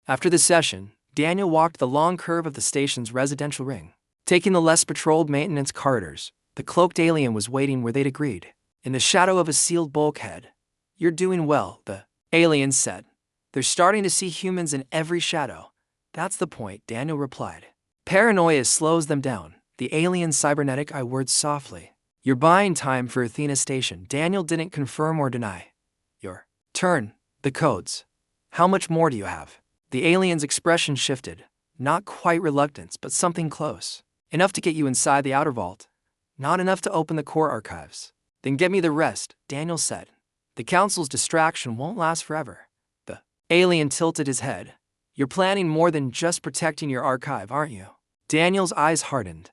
After the session, Daniel walked the long curve of the station's residential ring. Taking the less patrolled maintenance corridors, the cloaked alien was waiting where they'd agreed, in the shadow of a sealed bulkhead. "You're doing well," the alien said. "They're starting to see humans in every shadow." "That's the point," Daniel replied. "Paranoia slows them down," the alien's cybernetic eye worded softly. "You're buying time for Athena Station." Daniel didn't confirm or deny. "Your turn. The codes. How much more do you have?" The alien's expression shifted. Not quite reluctance, but something close. "Enough to get you inside the outer vault. Not enough to open the core archives." "Then get me the rest," Daniel said. "The council's distraction won't last forever." The alien tilted his head. "You're planning more than just protecting your archive, aren't you?" Daniel's eyes hardened.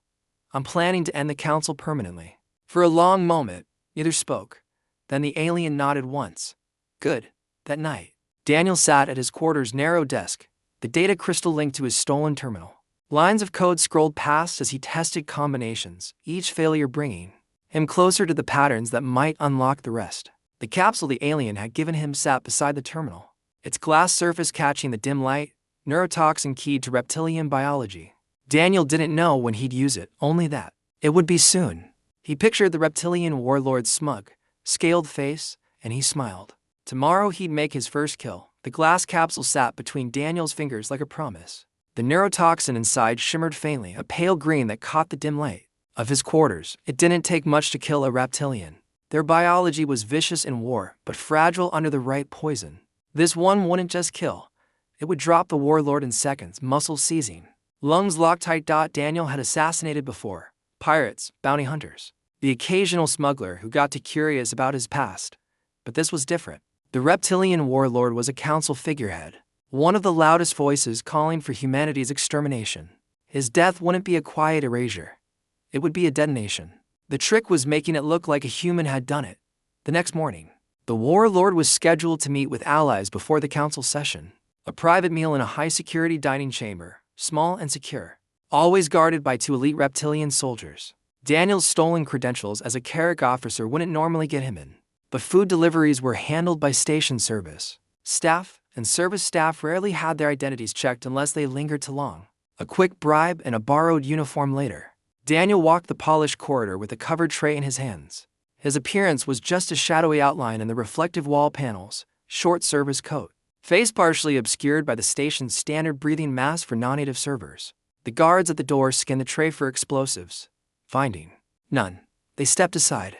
"I'm planning to end the council permanently." For a long moment, neither spoke. Then the alien nodded once. "Good." That night, Daniel sat at his quarters' narrow desk, the data crystal linked to his stolen terminal. Lines of code scrolled past as he tested combinations, each failure bringing him closer to the patterns that might unlock the rest. The capsule the alien had given him sat beside the terminal, its glass surface catching the dim light, neurotoxin keyed to reptilian biology. Daniel didn't know when he'd use it, only that it would be soon. He pictured the reptilian warlord's smug, scaled face, and he smiled. Tomorrow he'd make his first kill. The glass capsule sat between Daniel's fingers like a promise. The neurotoxin inside shimmered faintly, a pale green that caught the dim light of his quarters. It didn't take much to kill a reptilian. Their biology was vicious in war, but fragile under the right poison. This one wouldn't just kill. It would drop the warlord in seconds, muscles seizing, lungs locked tight. Daniel had assassinated before. Pirates, bounty hunters, the occasional smuggler who got too curious about his past. But this was different. The reptilian warlord was a council figurehead, one of the loudest voices calling for humanity's extermination. His death wouldn't be a quiet erasure. It would be a detonation. The trick was making it look like a human had done it. The next morning, the warlord was scheduled to meet with allies before the council session. A private meal in a high-security dining chamber, small and secure, always guarded by 2 elite reptilian soldiers. Daniel's stolen credentials as a Carrick officer wouldn't normally get him in. But food deliveries were handled by station service staff, and service staff rarely had their identities checked unless they lingered too long. A quick bribe and a borrowed uniform later, Daniel walked the polished corridor with a covered tray in his hands. His appearance was just a shadowy outline in the reflective wall panels, short service coat, face partially obscured by the station's standard breathing mask for non-native servers. The guards at the door scanned the tray for explosives. Finding none, they stepped aside.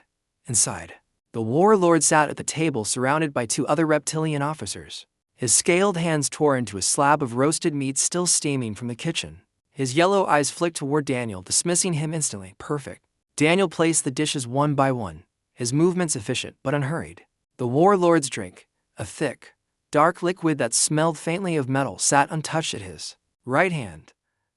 Inside, the warlord sat at the table surrounded by 2 other reptilian officers. His scaled hands tore into a slab of roasted meat still steaming from the kitchen. His yellow eyes flicked toward Daniel, dismissing him instantly. Perfect. Daniel placed the dishes one by one, his movements efficient but unhurried. The warlord's drink, a thick, dark liquid that smelled faintly of metal, sat untouched at his right hand.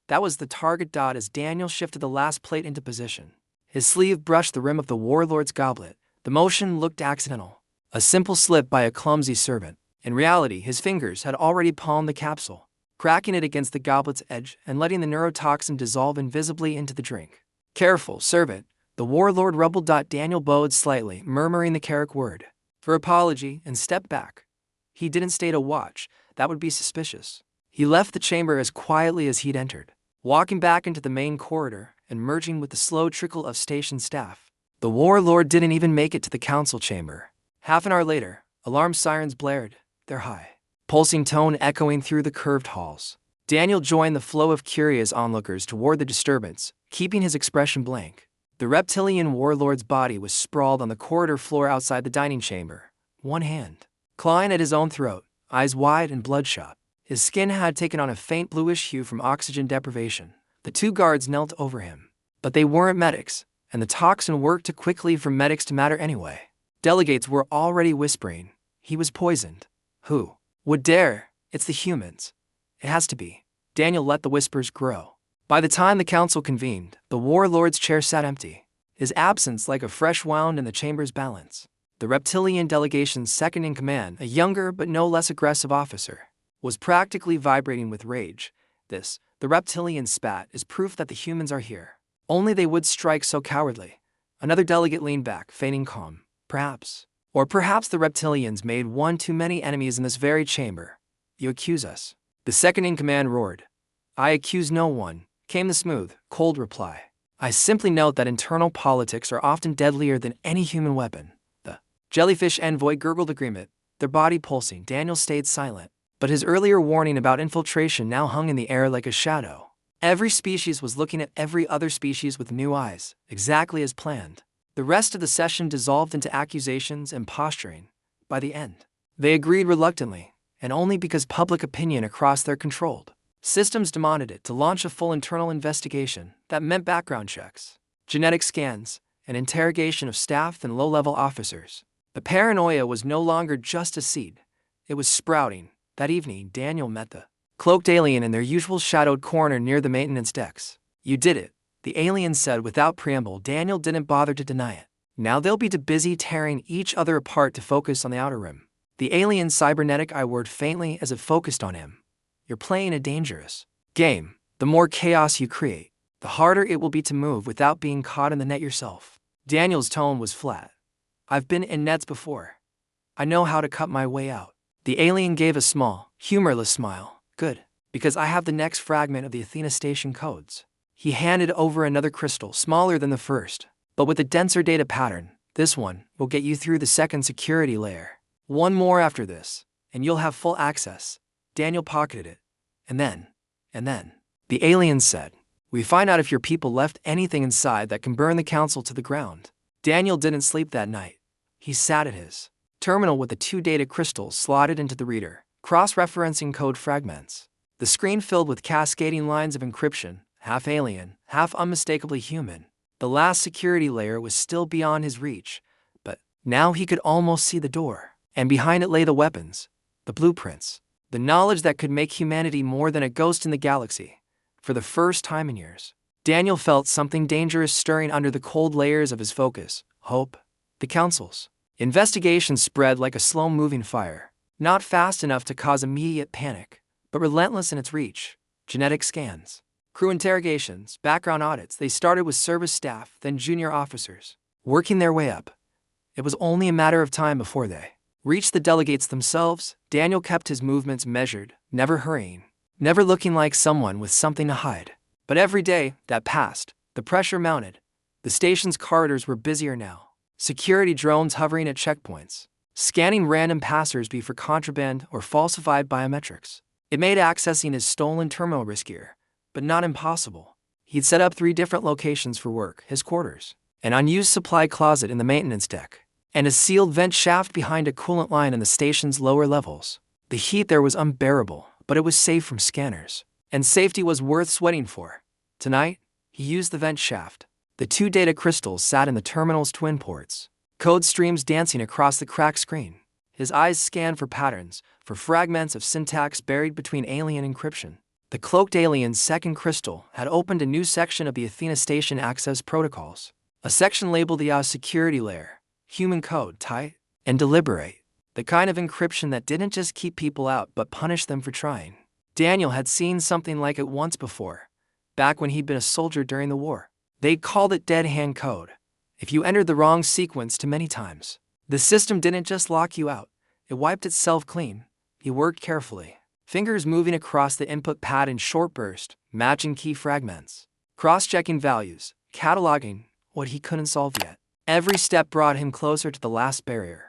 That was the target. As Daniel shifted the last plate into position, his sleeve brushed the rim of the warlord's goblet. The motion looked accidental, a simple slip by a clumsy servant. In reality, his fingers had already palmed the capsule, cracking it against the goblet's edge and letting the neurotoxin dissolve invisibly into the drink. "Careful, servant," the warlord rumbled. Daniel bowed slightly, murmuring the Carrick word for apology, and stepped back. He didn't stay to watch. That would be suspicious. He left the chamber as quietly as he'd entered, walking back into the main corridor and merging with the slow trickle of station staff. The warlord didn't even make it to the council chamber. Half an hour later, alarm sirens blared, their high, pulsing tone echoing through the curved halls. Daniel joined the flow of curious onlookers toward the disturbance, keeping his expression blank. The reptilian warlord's body was sprawled on the corridor floor outside the dining chamber, one hand clawing at his own throat, eyes wide and bloodshot. His skin had taken on a faint bluish hue from oxygen deprivation. The 2 guards knelt over him, but they weren't medics, and the toxin worked too quickly for medics to matter anyway. Delegates were already whispering, "He was poisoned." Who would dare? "It's the humans. It has to be." Daniel let the whispers grow. By the time the council convened, the warlord's chair sat empty, his absence like a fresh wound in the chamber's balance. The reptilian delegation's second-in-command, a younger but no less aggressive officer, was practically vibrating with rage. "This, the reptilian spat, is proof that the humans are here. Only they would strike so cowardly." Another delegate leaned back, feigning calm. "Perhaps. Or perhaps the reptilians made one too many enemies in this very chamber." "You accuse us." The second-in-command roared. "I accuse no one," came the smooth, cold reply. "I simply note that internal politics are often deadlier than any human weapon." The jellyfish envoy gurgled agreement, their body pulsing. Daniel stayed silent, but his earlier warning about infiltration now hung in the air like a shadow. Every species was looking at every other species with new eyes, exactly as planned. The rest of the session dissolved into accusations and posturing. By the end, they agreed reluctantly, and only because public opinion across their controlled systems demanded it, to launch a full internal investigation that meant background checks, genetic scans, and interrogation of staff and low-level officers. The paranoia was no longer just a seed, it was sprouting. That evening, Daniel met the cloaked alien in their usual shadowed corner near the maintenance decks. "You did it," the alien said without preamble. Daniel didn't bother to deny it. Now they'll be too busy tearing each other apart to focus on the outer rim. The alien's cybernetic eye whirred faintly as it focused on him. "You're playing a dangerous game. The more chaos you create, the harder it will be to move without being caught in the net yourself." Daniel's tone was flat. "I've been in nets before. I know how to cut my way out." The alien gave a small, humorless smile. "Good, because I have the next fragment of the Athena Station codes." He handed over another crystal, smaller than the first, but with a denser data pattern. "This one will get you through the second security layer. One more after this, and you'll have full access." Daniel pocketed it. And then, the alien said, "We find out if your people left anything inside that can burn the council to the ground." Daniel didn't sleep that night. He sat at his terminal with the 2 data crystals slotted into the reader, cross-referencing code fragments. The screen filled with cascading lines of encryption, half alien, half unmistakably human. The last security layer was still beyond his reach, but now he could almost see the door. And behind it lay the weapons, the blueprints, the knowledge that could make humanity more than a ghost in the galaxy. For the first time in years, Daniel felt something dangerous stirring under the cold layers of his focus. Hope. The council's investigation spread like a slow-moving fire, not fast enough to cause immediate panic, but relentless in its reach. Genetic scans, crew interrogations, background audits. They started with service staff, then junior officers, working their way up. It was only a matter of time before they reached the delegates themselves. Daniel kept his movements measured, never hurrying, never looking like someone with something to hide. But every day that passed, the pressure mounted. The station's corridors were busier now. Security drones hovering at checkpoints, scanning random passersby for contraband or falsified biometrics. It made accessing his stolen terminal riskier, but not impossible. He'd set up 3 different locations for work: his quarters, an unused supply closet in the maintenance deck, and a sealed vent shaft behind a coolant line in the station's lower levels. The heat there was unbearable, but it was safe from scanners, and safety was worth sweating for. Tonight, he used the vent shaft. The 2 data crystals sat in the terminal's twin ports, code streams dancing across the cracked screen. His eyes scanned for patterns, for fragments of syntax buried between alien encryption. The cloaked alien's second crystal had opened a new section of the Athena Station access protocols, a section labeled the security layer. Human code, tight and deliberate. The kind of encryption that didn't just keep people out but punished them for trying. Daniel had seen something like it once before, back when he'd been a soldier during the war. They'd called it dead hand code. If you entered the wrong sequence too many times, the system didn't just lock you out, it wiped itself clean. He worked carefully, fingers moving across the input pad in short bursts, matching key fragments, cross-checking values, cataloging what he couldn't solve yet. Every step brought him closer to the last barrier.